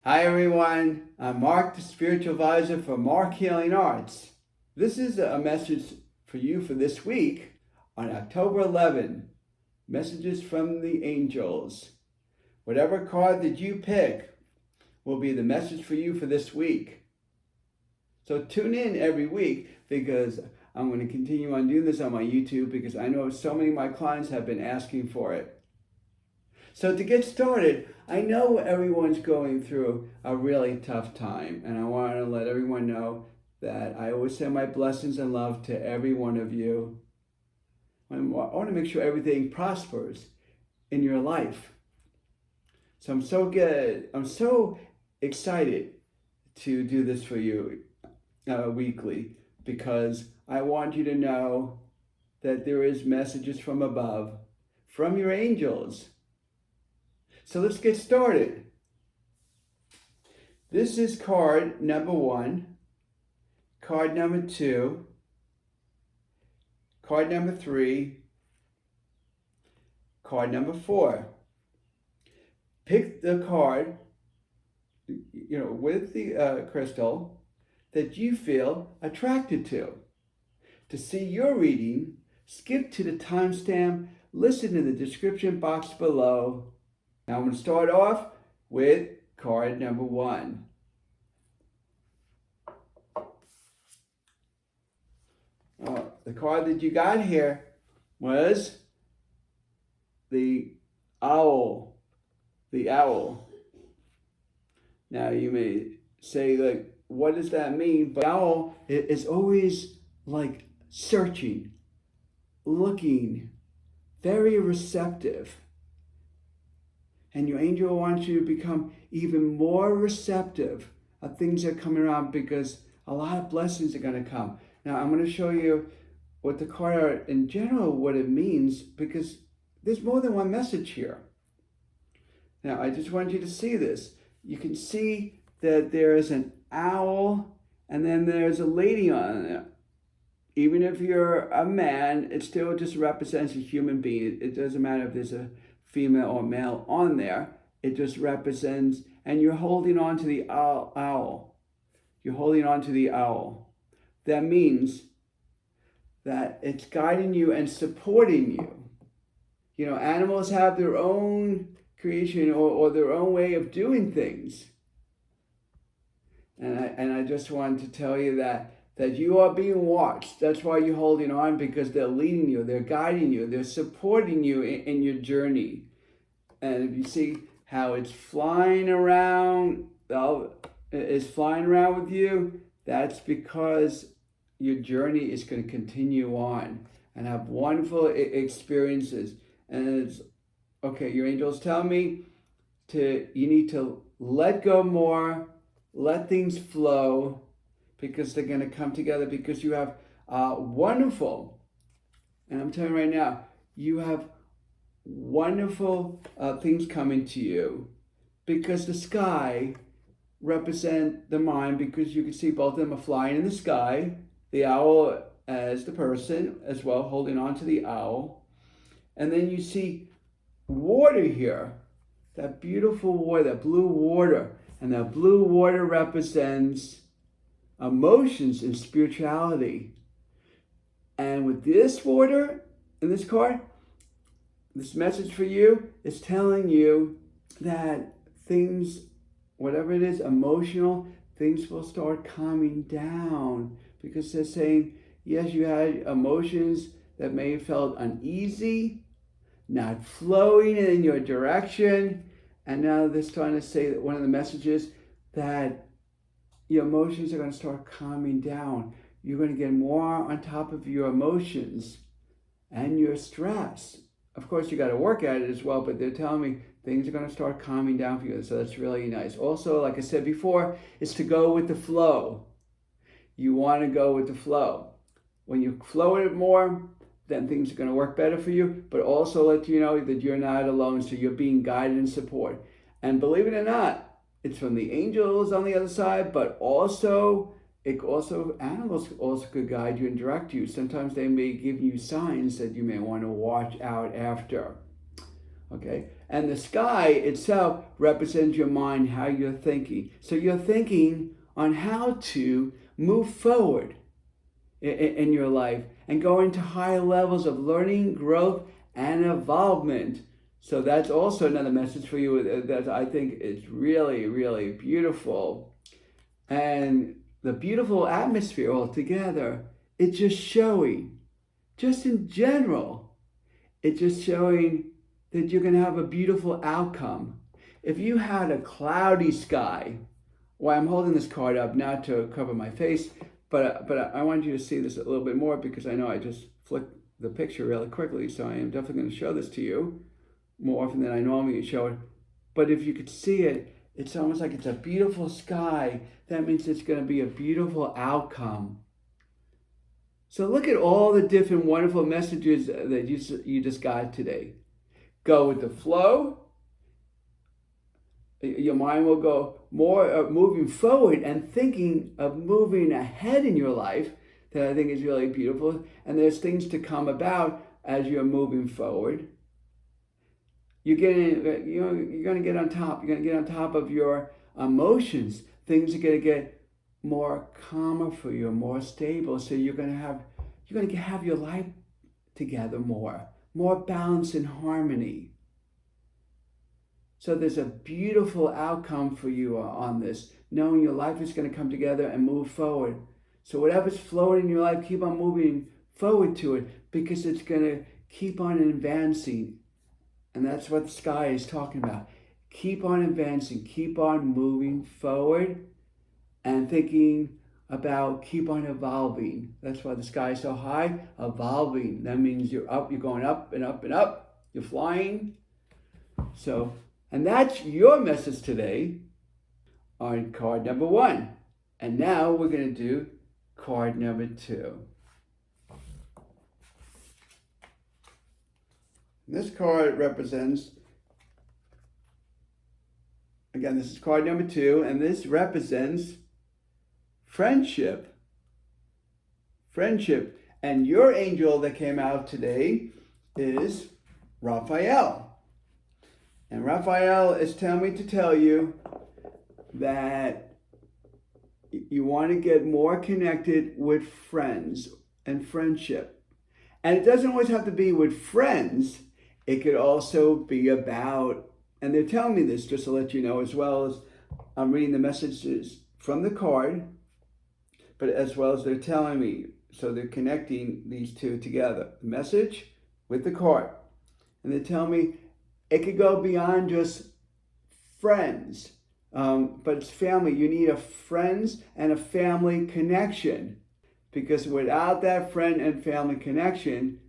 Hi everyone, I'm Marc, the spiritual advisor for Marc Healing Arts. This is a message for you for this week on October 11. Messages from the angels. Whatever card that you pick will be the message for you for this week. So tune in every week because I'm going to continue on doing this on my YouTube because I know so many of my clients have been asking for it. So to get started, I know everyone's going through a really tough time, and I want to let everyone know that I always send my blessings and love to every one of you. I want to make sure everything prospers in your life. So I'm so excited to do this for you weekly because I want you to know that there is messages from above, from your angels. So let's get started. This is card number 1, card number 2, card number 3, card number 4. Pick the card, with the crystal that you feel attracted to. To see your reading, skip to the timestamp, listen to the description box below. Now I'm going to start off with card number 1. The card that you got here was the owl. The owl. Now you may say, like, what does that mean? But owl is always like searching, looking, very receptive. And your angel wants you to become even more receptive of things that are coming around because a lot of blessings are going to come. Now, I'm going to show you what the card in general, what it means, because there's more than one message here. Now, I just want you to see this. You can see that there is an owl and then there's a lady on it. Even if you're a man, it still just represents a human being. It doesn't matter if there's a female or male on there. It just represents, and you're holding on to the owl. You're holding on to the owl. That means that it's guiding you and supporting you. Animals have their own creation or their own way of doing things. And I just wanted to tell you that you are being watched. That's why you're holding on, because they're leading you, they're guiding you, they're supporting you in your journey. And if you see how it's flying around, it's flying around with you, that's because your journey is going to continue on and have wonderful experiences. And it's, okay, your angels tell me you need to let go more, let things flow, because they're going to come together, because you have wonderful, and I'm telling you right now, you have wonderful things coming to you, because the sky represents the mind, because you can see both of them are flying in the sky, the owl as the person as well, holding on to the owl. And then you see water here, that beautiful water, that blue water, and that blue water represents emotions and spirituality. And with this water in this card, this message for you is telling you that things, whatever it is, emotional, things will start calming down, because they're saying, yes, you had emotions that may have felt uneasy, not flowing in your direction, and now they're trying to say that one of the messages that your emotions are going to start calming down. You're going to get more on top of your emotions and your stress. Of course, you got to work at it as well, but they're telling me things are going to start calming down for you. So that's really nice. Also, like I said before, it's to go with the flow. You want to go with the flow. When you flow it more, then things are going to work better for you, but also let you know that you're not alone, so you're being guided and supported. And believe it or not, it's from the angels on the other side, but also animals also could guide you and direct you. Sometimes they may give you signs that you may want to watch out after. Okay, And the sky itself represents your mind, how you're thinking. So you're thinking on how to move forward in your life and go into higher levels of learning, growth, and involvement. So that's also another message for you that I think is really, really beautiful. And the beautiful atmosphere altogether, it's just showing, just in general, it's just showing that you're going to have a beautiful outcome. If you had a cloudy sky, well, I'm holding this card up not to cover my face, but I want you to see this a little bit more because I know I just flicked the picture really quickly, so I am definitely going to show this to you more often than I normally show it. But if you could see it, it's almost like it's a beautiful sky. That means it's going to be a beautiful outcome. So look at all the different wonderful messages that you just got today. Go with the flow. Your mind will go more moving forward and thinking of moving ahead in your life. That I think is really beautiful. And there's things to come about as you're moving forward. You're going to get on top. You're going to get on top of your emotions. Things are going to get more calmer for you, more stable. So you're going to have your life together more balance and harmony. So there's a beautiful outcome for you on this, knowing your life is going to come together and move forward. So whatever's flowing in your life, keep on moving forward to it because it's going to keep on advancing. And that's what the sky is talking about. Keep on advancing, keep on moving forward and thinking about keep on evolving. That's why the sky is so high, evolving. That means you're up, you're going up and up and up. You're flying. So, and that's your message today on card number 1. And now we're going to do card number 2. This card represents, again, this is card number 2, and this represents friendship. Friendship. And your angel that came out today is Raphael. And Raphael is telling me to tell you that you want to get more connected with friends and friendship. And it doesn't always have to be with friends. It could also be about, and they're telling me this just to let you know, as well as I'm reading the messages from the card, but as well as they're telling me, so they're connecting these two together, the message with the card. And they tell me it could go beyond just friends, but it's family. You need a friends and a family connection, because without that friend and family connection,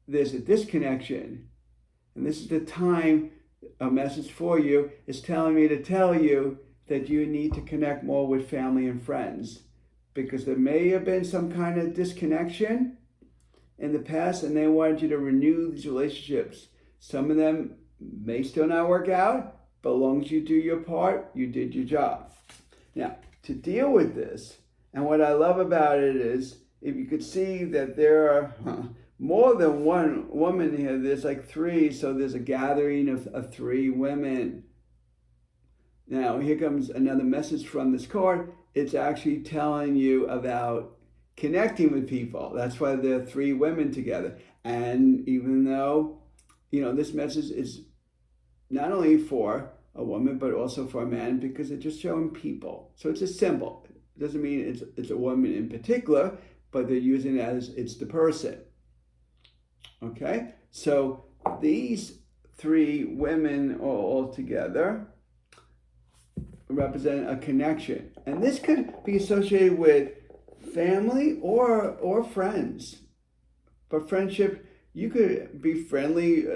there's a disconnection. And this is the time a message for you is telling me to tell you that you need to connect more with family and friends, because there may have been some kind of disconnection in the past and they wanted you to renew these relationships. Some of them may still not work out, but as long as you do your part, you did your job. Now, to deal with this, and what I love about it is, if you could see that there are more than one woman here, there's like 3, so there's a gathering of 3 women. Now, here comes another message from this card. It's actually telling you about connecting with people. That's why there are 3 women together. And even though, this message is not only for a woman, but also for a man, because it's just showing people. So it's a symbol. It doesn't mean it's a woman in particular, but they're using it as it's the person. Okay? So these 3 women all together represent a connection. And this could be associated with family or friends. But friendship, you could be friendly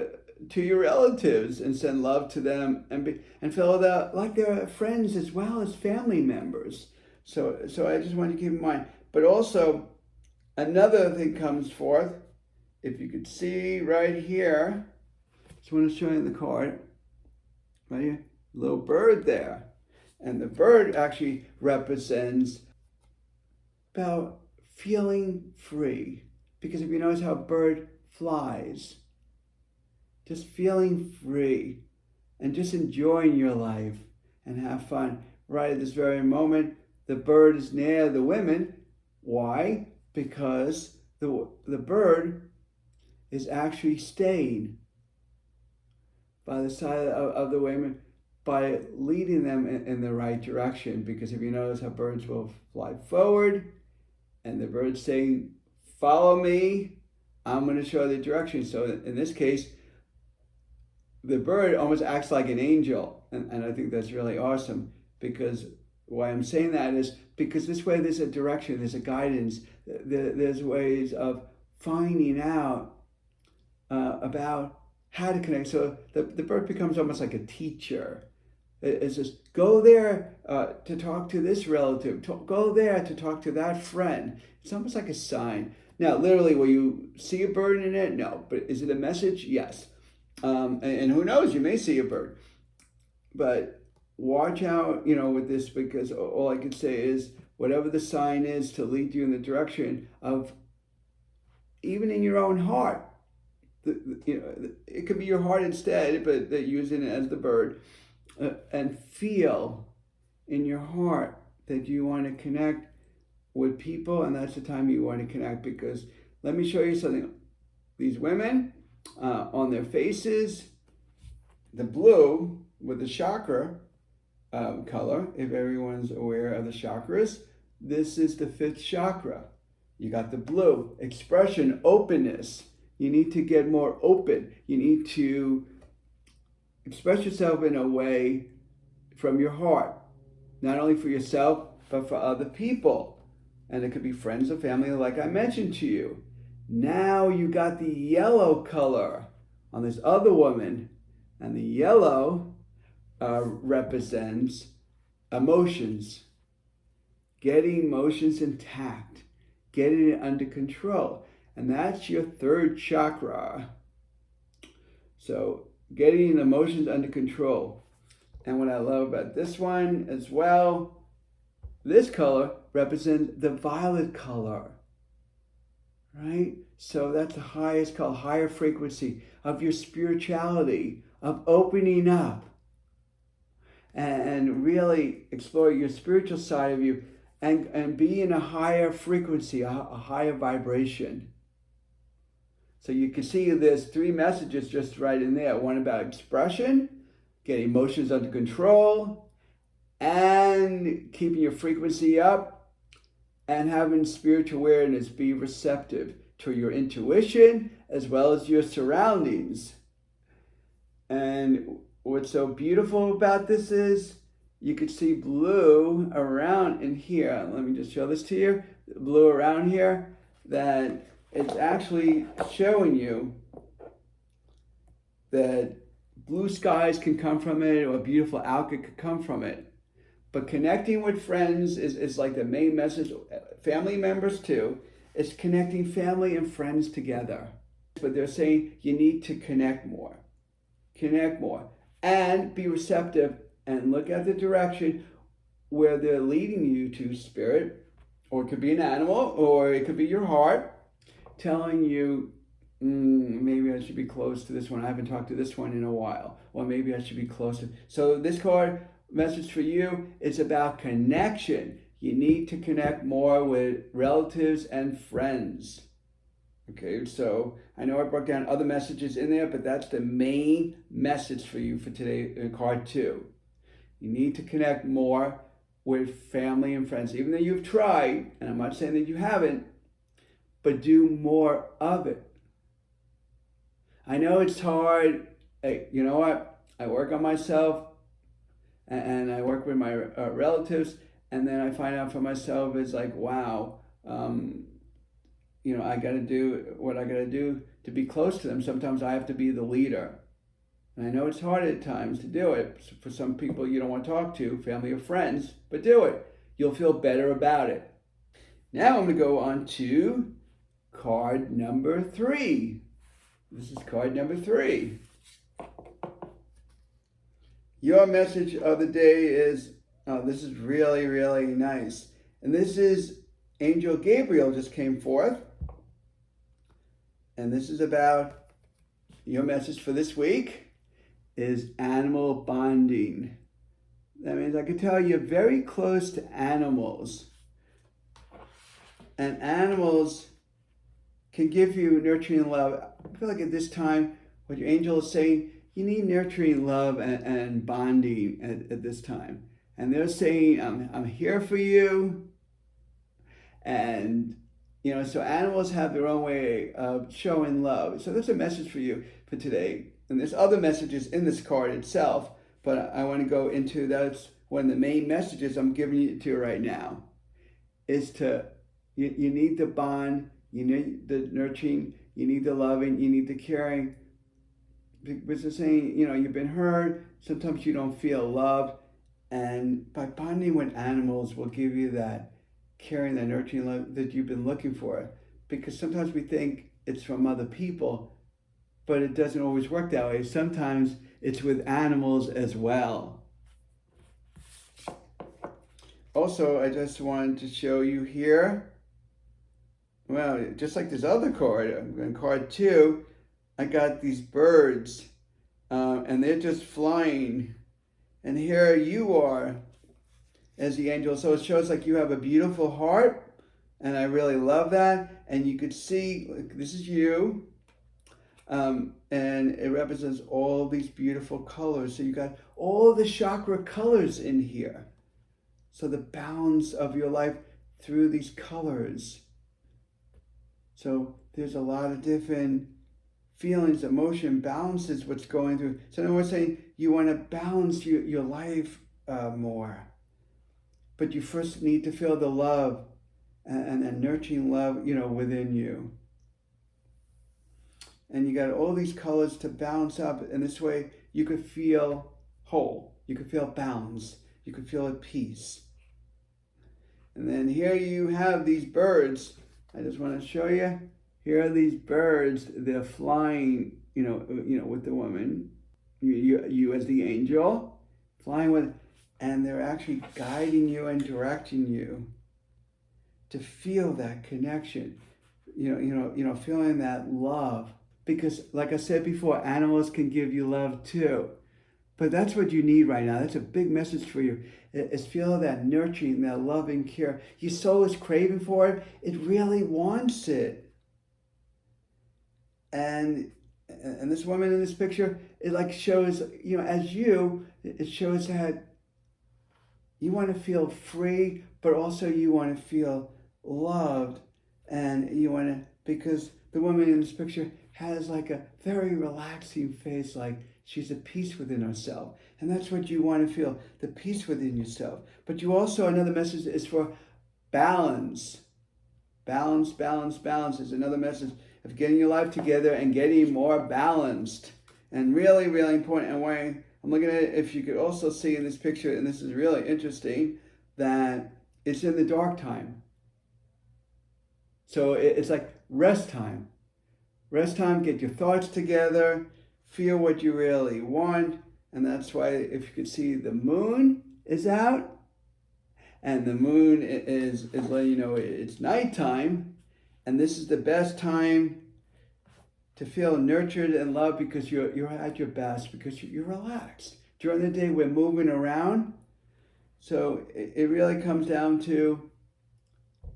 to your relatives and send love to them and feel like they're friends as well as family members. So I just want you to keep in mind. But also, another thing comes forth. If you could see right here, just want to show you the card. Right here, little bird there. And the bird actually represents about feeling free. Because if you notice how a bird flies, just feeling free. and just enjoying your life and have fun. Right at this very moment, the bird is near the women. Why? Because the bird is actually staying by the side of the women by leading them in the right direction. Because if you notice how birds will fly forward and the bird's saying, follow me, I'm going to show the direction. So in this case, the bird almost acts like an angel. And I think that's really awesome, because why I'm saying that is because this way there's a direction, there's a guidance, there's ways of finding out about how to connect. So the bird becomes almost like a teacher. It's just go there to talk to this relative, go there to talk to that friend. It's almost like a sign. Now, literally, will you see a bird in it? No. But is it a message? Yes. And who knows, you may see a bird. But watch out, with this, because all I can say is whatever the sign is to lead you in the direction of, even in your own heart, it could be your heart instead, but they're using it as the bird, and feel in your heart that you want to connect with people, and that's the time you want to connect. Because let me show you something. These women, on their faces, the blue with the chakra color, if everyone's aware of the chakras, this is the 5th chakra. You got the blue, expression, openness. You need to get more open. You need to express yourself in a way from your heart, not only for yourself, but for other people. And it could be friends or family, like I mentioned to you. Now you got the yellow color on this other woman, and the yellow represents emotions, getting emotions intact, getting it under control. And that's your 3rd chakra. So getting emotions under control. And what I love about this one as well, this color represents the violet color, right? So that's the highest color, higher frequency of your spirituality, of opening up and really explore your spiritual side of you and be in a higher frequency, a higher vibration. So you can see there's 3 messages just right in there. One about expression, getting emotions under control, and keeping your frequency up, and having spiritual awareness, be receptive to your intuition as well as your surroundings. And what's so beautiful about this is you could see blue around in here. Let me just show this to you. Blue around here, that it's actually showing you that blue skies can come from it, or a beautiful outcome could come from it. But connecting with friends is like the main message. Family members too. It's connecting family and friends together. But they're saying you need to connect more, and be receptive and look at the direction where they're leading you to, spirit, or it could be an animal, or it could be your heart, telling you, maybe I should be close to this one. I haven't talked to this one in a while. Or maybe I should be closer. So this card message for you is about connection. You need to connect more with relatives and friends. Okay, so I know I broke down other messages in there, but that's the main message for you for today in card 2. You need to connect more with family and friends. Even though you've tried, and I'm not saying that you haven't, but do more of it. I know it's hard. Hey, you know what? I work on myself, and I work with my relatives, and then I find out for myself, it's like, wow, I got to do what I got to do to be close to them. Sometimes I have to be the leader. And I know it's hard at times to do it. For some people you don't want to talk to, family or friends, but do it. You'll feel better about it. Now I'm going to go on to card number 3. This is card number 3. Your message of the day is, this is really, really nice. And this is Angel Gabriel just came forth. And this is about your message for this week is animal bonding. That means I can tell you're very close to animals. And animals can give you nurturing love. I feel like at this time, what your angel is saying, you need nurturing love and bonding at this time. And they're saying, I'm here for you. And, so animals have their own way of showing love. So there's a message for you for today. And there's other messages in this card itself, but I want to go into that's one of the main messages I'm giving you to right now. Is you need the bond, you need the nurturing, you need the loving, you need the caring. Because they're saying, you've been hurt, sometimes you don't feel loved, and by bonding with animals will give you that caring, that nurturing love that you've been looking for. Because sometimes we think it's from other people, but it doesn't always work that way. Sometimes it's with animals as well. Also, I just wanted to show you here, well, just like this other card, on card 2, I got these birds, and they're just flying. And here you are as the angel. So it shows like you have a beautiful heart, and I really love that. And you could see, this is you, and it represents all these beautiful colors. So you got all the chakra colors in here. So the balance of your life through these colors. So there's a lot of different feelings, emotion, balances what's going through. So now we're saying you want to balance your life more. But you first need to feel the love and nurturing love, within you. And you got all these colors to balance up. And this way you could feel whole. You could feel balance. You could feel at peace. And then here you have these birds. I just want to show you. Here are these birds. They're flying, with the woman. You as the angel, flying with, and they're actually guiding you and directing you to feel that connection. Feeling that love. Because, like I said before, animals can give you love too. But that's what you need right now. That's a big message for you. Is feel that nurturing, that loving care. Your soul is craving for it. It really wants it. And this woman in this picture, it like shows, as you, it shows that you want to feel free, but also you want to feel loved. And you want to, because the woman in this picture has like a very relaxing face, like she's at peace within herself. And that's what you want to feel, the peace within yourself. But you also, another message is for balance. Balance, balance, balance is another message of getting your life together and getting more balanced. And really, really important. And why I'm looking at it, if you could also see in this picture, and this is really interesting, that it's in the dark time. So it's like rest time. Rest time, get your thoughts together, feel what you really want. And that's why, if you could see, the moon is out. And the moon is letting you know it's nighttime. And this is the best time to feel nurtured and loved, because you're at your best, because you're relaxed. During the day, we're moving around. So it really comes down to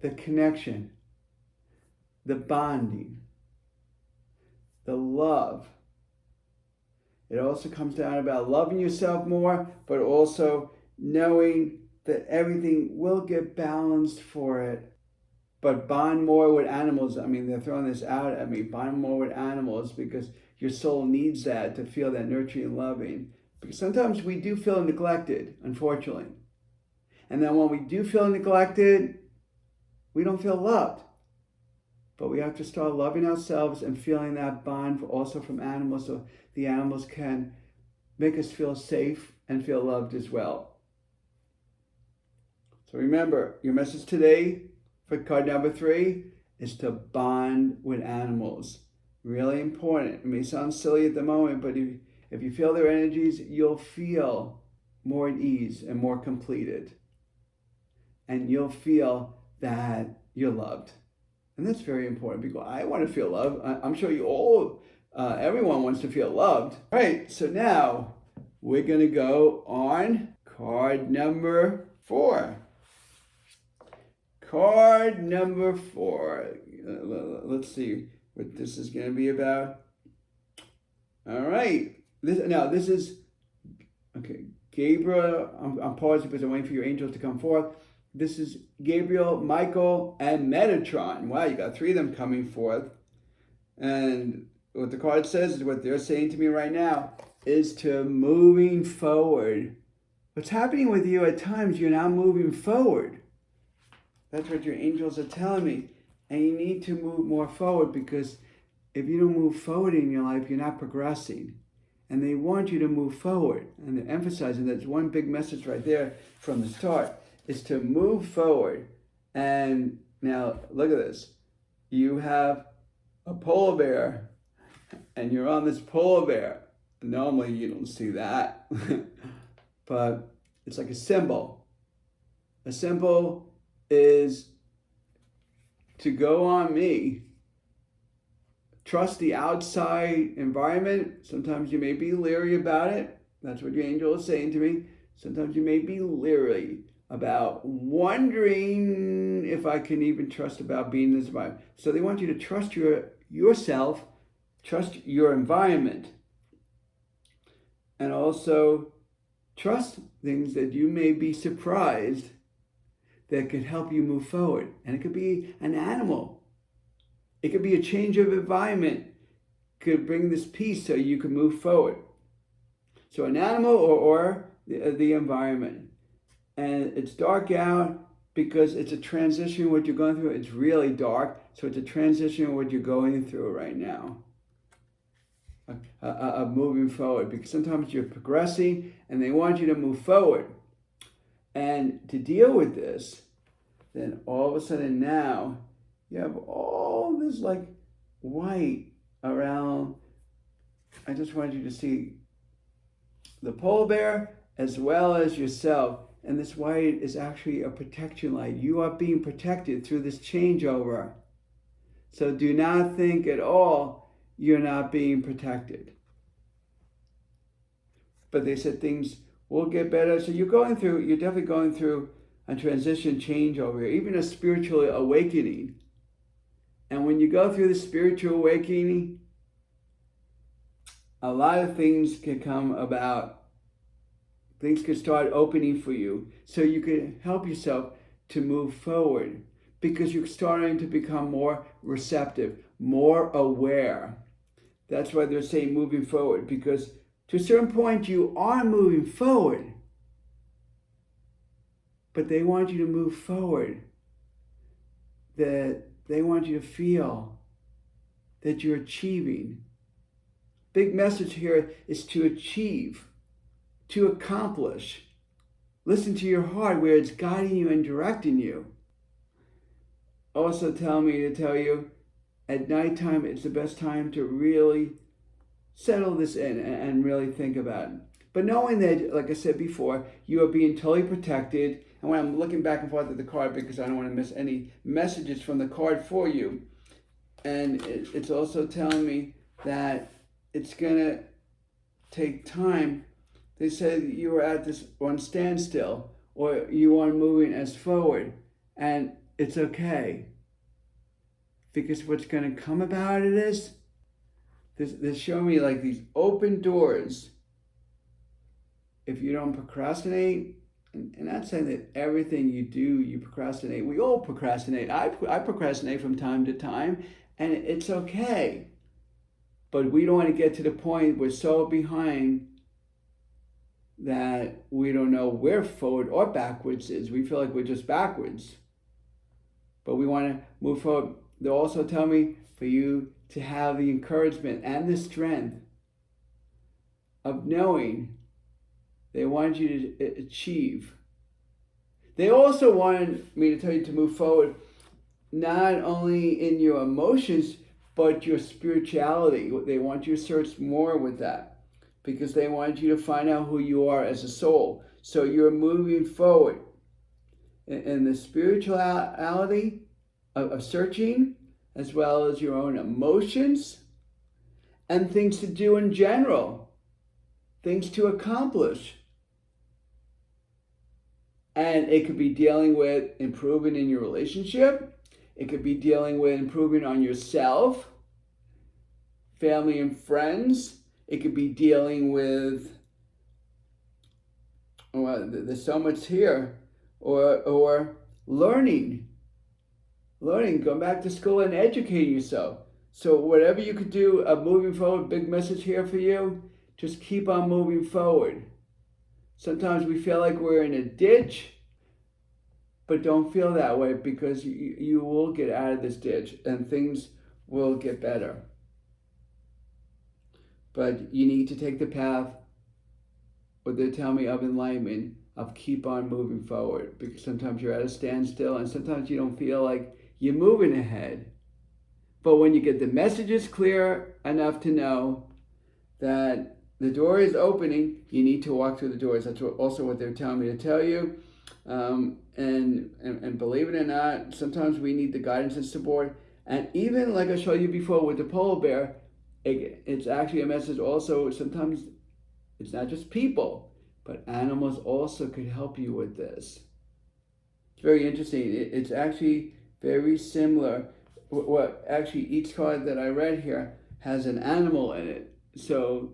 the connection, the bonding, the love. It also comes down about loving yourself more, but also knowing that everything will get balanced for it. But bond more with animals. I mean, they're throwing this out at me. Bond more with animals, because your soul needs that to feel that nurturing and loving. Because sometimes we do feel neglected, unfortunately. And then when we do feel neglected, we don't feel loved. But we have to start loving ourselves and feeling that bond also from animals, so the animals can make us feel safe and feel loved as well. So remember, your message today for card number 3 is to bond with animals. Really important. It may sound silly at the moment, but if you feel their energies, you'll feel more at ease and more completed. And you'll feel that you're loved. And that's very important, because I want to feel love. I'm sure you all Everyone wants to feel loved. All right, so now we're going to go on card number 4. Card number 4. Let's see what this is going to be about. All right. This is, okay, Gabriel. I'm pausing because I'm waiting for your angels to come forth. This is Gabriel, Michael, and Metatron. Wow, you got 3 of them coming forth. And what the card says is what they're saying to me right now is to moving forward. What's happening with you at times, you're now moving forward. That's what your angels are telling me. And you need to move more forward, because if you don't move forward in your life, you're not progressing. And they want you to move forward. And they're emphasizing that's one big message right there from the start, is to move forward. And now look at this. You have a polar bear, and you're on this polar bear. Normally you don't see that, but it's like a symbol. A symbol is to go on me. Trust the outside environment. Sometimes you may be leery about it. That's what your angel is saying to me. Sometimes you may be leery about wondering if I can even trust about being in this environment. So they want you to trust yourself, trust your environment, and also trust things that you may be surprised that could help you move forward. And it could be an animal. It could be a change of environment. Could bring this peace so you can move forward. So an animal or the environment. And it's dark out because it's a transition what you're going through. It's really dark. So it's a transition of what you're going through right now. Of moving forward. Because sometimes you're progressing and they want you to move forward. And to deal with this, then all of a sudden now, you have all this like white around. I just wanted you to see the polar bear as well as yourself. And this white is actually a protection light. You are being protected through this changeover. So do not think at all you're not being protected. But they said things will get better. So you're definitely going through a transition changeover, even a spiritual awakening. And when you go through the spiritual awakening, a lot of things can come about. Things can start opening for you. So you can help yourself to move forward, because you're starting to become more receptive, more aware. That's why they're saying moving forward, because to a certain point you are moving forward. But they want you to move forward. That they want you to feel that you're achieving. Big message here is to achieve, to accomplish. Listen to your heart where it's guiding you and directing you. Also tell me to tell you, at nighttime it's the best time to really settle this in and really think about it. But knowing that, like I said before, you are being totally protected. And when I'm looking back and forth at the card, because I don't want to miss any messages from the card for you. And it's also telling me that it's going to take time. They said you were at this one standstill, or you aren't moving as forward. And it's okay. Because what's going to come about it is, they're showing me like these open doors. If you don't procrastinate, and not saying that everything you do, you procrastinate. We all procrastinate. I procrastinate from time to time, and it's okay. But we don't want to get to the point we're so behind that we don't know where forward or backwards is. We feel like we're just backwards. But we want to move forward. They also tell me for you to have the encouragement and the strength of knowing they want you to achieve. They also wanted me to tell you to move forward, not only in your emotions, but your spirituality. They want you to search more with that, because they want you to find out who you are as a soul. So you're moving forward in the spirituality of searching, as well as your own emotions, and things to do in general, things to accomplish. And it could be dealing with improving in your relationship. It could be dealing with improving on yourself, family and friends. It could be dealing with, well, there's so much here, or learning, going back to school and educating yourself. So whatever you could do, moving forward, big message here for you, just keep on moving forward. Sometimes we feel like we're in a ditch, but don't feel that way, because you will get out of this ditch and things will get better. But you need to take the path, what they tell me, of enlightenment, of keep on moving forward, because sometimes you're at a standstill and sometimes you don't feel like you're moving ahead. But when you get the messages clear enough to know that the door is opening, you need to walk through the doors. That's also what they're telling me to tell you. And believe it or not, sometimes we need the guidance and support. And even like I showed you before with the polar bear, it's actually a message also. Sometimes it's not just people, but animals also could help you with this. It's very interesting. It's actually very similar. What actually each card that I read here has an animal in it. So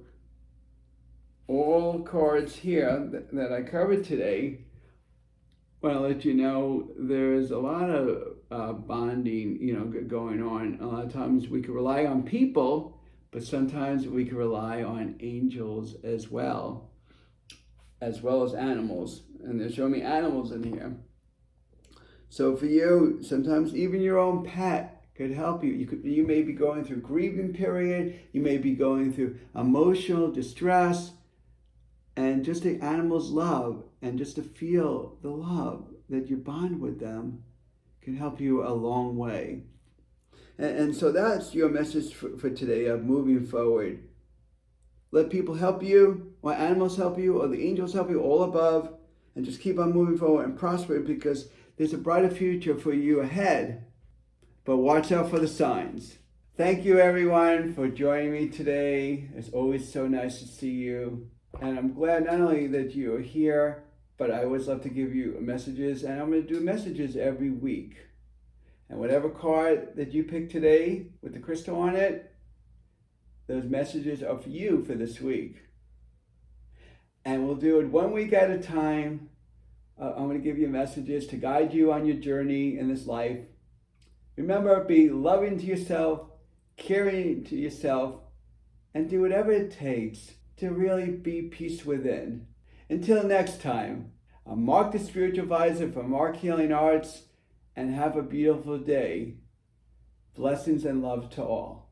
all cards here that I covered today, well, I'll let you know there's a lot of bonding, going on. A lot of times we can rely on people, but sometimes we can rely on angels as well as animals. And they're showing me animals in here. So for you, sometimes even your own pet could help you. You may be going through grieving period. You may be going through emotional distress. And just the animals' love, and just to feel the love that you bond with them, can help you a long way. And so that's your message for today of moving forward. Let people help you, or animals help you, or the angels help you, all above, and just keep on moving forward and prospering, because there's a brighter future for you ahead. But watch out for the signs. Thank you, everyone, for joining me today. It's always so nice to see you. And I'm glad not only that you're here, but I always love to give you messages, and I'm going to do messages every week. And whatever card that you pick today with the crystal on it, those messages are for you for this week. And we'll do it 1 week at a time. I'm going to give you messages to guide you on your journey in this life. Remember, be loving to yourself, caring to yourself, and do whatever it takes to really be peace within. Until next time, I'm Marc, the Spiritual Advisor from Marc Healing Arts, and have a beautiful day. Blessings and love to all.